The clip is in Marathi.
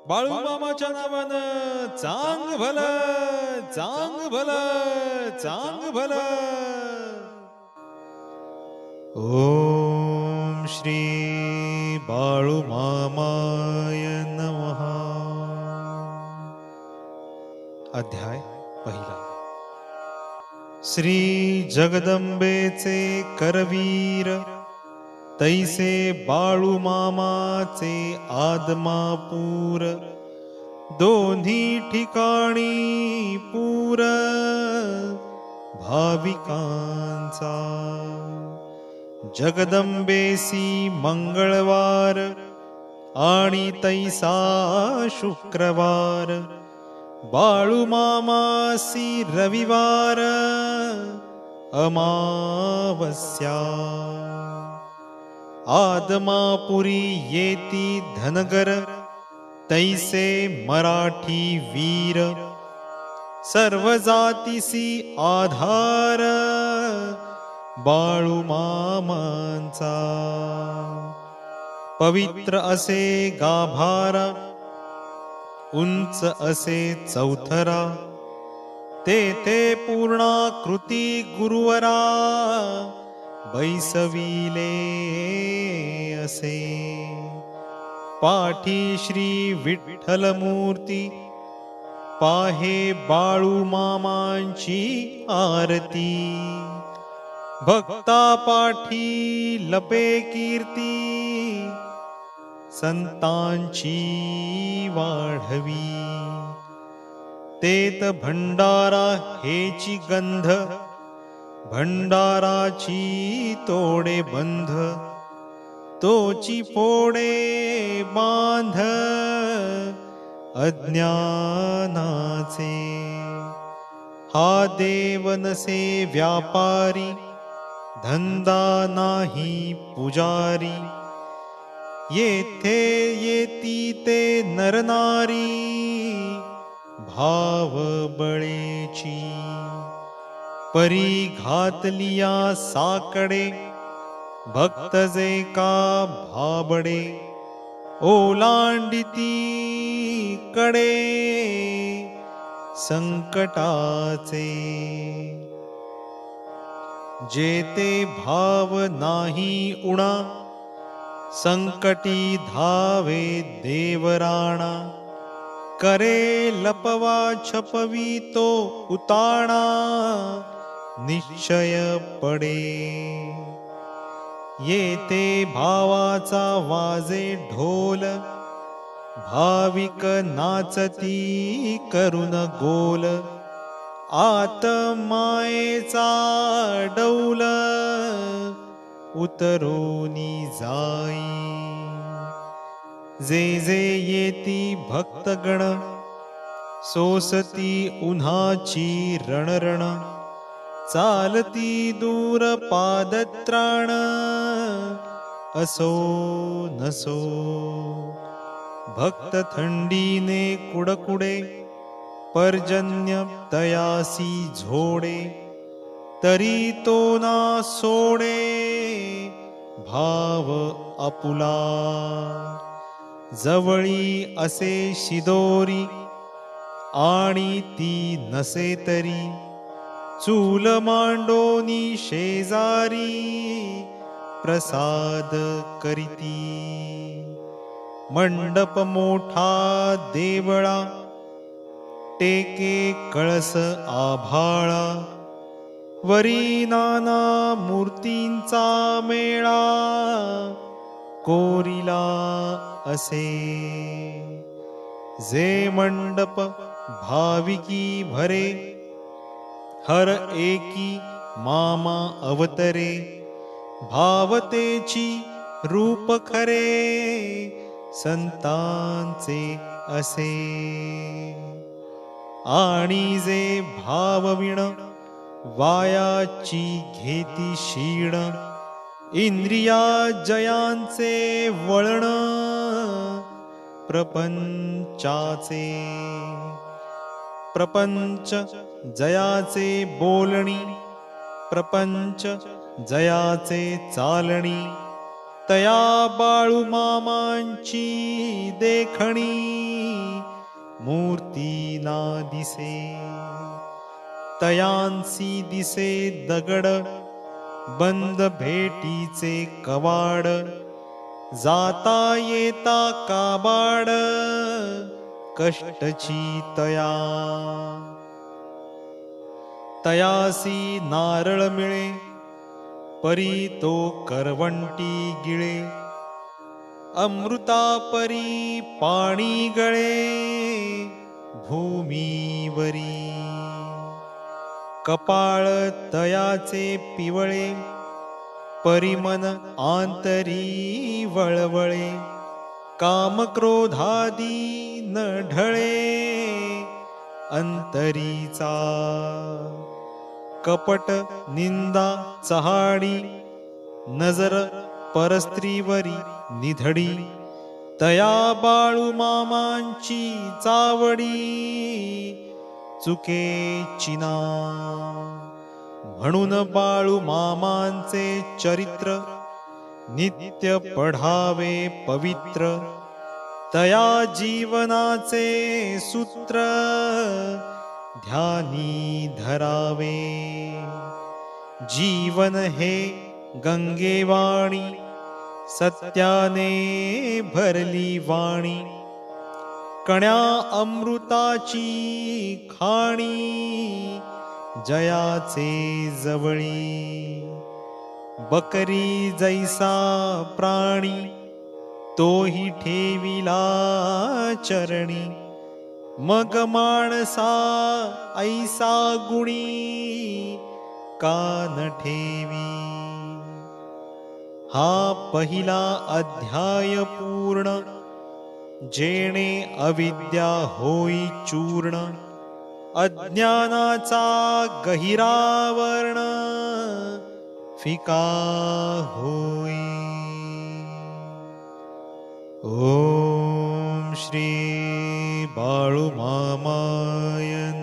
बाळू मामाच्या नावानं चांग भलं चांग भलं चांग भलं. ओम श्री बाळू मामाय नमः. अध्याय पहिला. श्री जगदंबेचे करवीर तैसे बाळू मामाचे आदमापूर. दोन्ही ठिकाणी पूर भाविकांचा. जगदंबेसी मंगळवार आणि तैसा शुक्रवार. बाळू मामासी रविवार अमावस्या. आदमापुरी येती धनगर तैसे मराठी वीर. सर्व जातीसी आधार बाळू मामांचा. पवित्र असे गाभारा उंच असे चौथरा. तेथे पूर्णाकृती गुरुवरा बैसविले असे. पाठी श्री विठ्ठल मूर्ती पाहे बाळू मामांची आरती. भक्ता पाठी लपे कीर्ती संतांची वाढवी. तेत भंडारा हेची गंध भंडाराची तोडे बंध. तोची फोडे बांध अज्ञानाचे. हा देव नसे व्यापारी धंदा नाही पुजारी. येथे येती ते नरनारी भाव बळेची. परी घातलिया साकडे भक्त जे का भाबडे. ओलांडिती कडे संकटाचे. जेते भाव नाही उणा संकटी धावे देवराणा. करे लपवा छपवी तो उताणा निश्चय पडे. येते भावाचा वाजे ढोल भाविक नाचती करुण गोल. आत मायेचा डौल उतरोनी जाई. जे जे येती भक्तगण सोसती उन्हाची रणरण. चालती दूर पादत्राण असो नसो. भक्त थंडीने कुडकुडे पर्जन्य तयासी झोडे. तरी तो ना सोडे भाव आपुला. जवळी असे शिदोरी आणि ती नसे तरी. चूल मांडोनी शेजारी प्रसाद करीती. मंडप मोठा देवळा टेके कळस आभाळा. वरी नाना मूर्तींचा मेळा कोरिला असे. जे मंडप भाविकी भरे हर एकी मामा अवतरे. भावतेची रूप खरे संतांचे असे. आणि जे भावविण वायाची घेती शीण. इंद्रिया जयांचे वळण प्रपंचाचे. प्रपंच जयाचे बोलणी प्रपंच जयाचे चालणी. तया बाळू मामांची देखणी मूर्ती ना दिसे. तयांसी दिसे दगड, बंद भेटीचे कवाड. जाता येता काबाड, कष्टची तया. तयासी नारळ मिळे, परी तो करवंटी गिळे. अमृता परी पाणी गळे, भूमीवरी. कपाळ तयाचे पिवळे, परिमन आंतरी वळवळे. कामक्रोधादी न ढळे, अंतरीचा. कपट निंदा चहाडी, नजर परस्त्रीवरी निधडी. तया बाळू मामांची चावडी, चुके ना. म्हणून बाळू मामांचे चरित्र, नित्य पढावे पवित्र. तया जीवनाचे सूत्र, ध्यानी धरावे. जीवन हे गंगेवाणी, सत्याने भरली वाणी. कण्या अमृताची खाणी, जयाचे जवळी. बकरी जैसा प्राणी, तोही ठेविला चरणी. मग माणसा ऐसा गुणी, का न ठेवी. हा पहिला अध्याय पूर्ण, जेणे अविद्या होई चूर्ण. अज्ञानाचा गहिरावर्ण, फिका होई. ओम श्री बाळू मामाय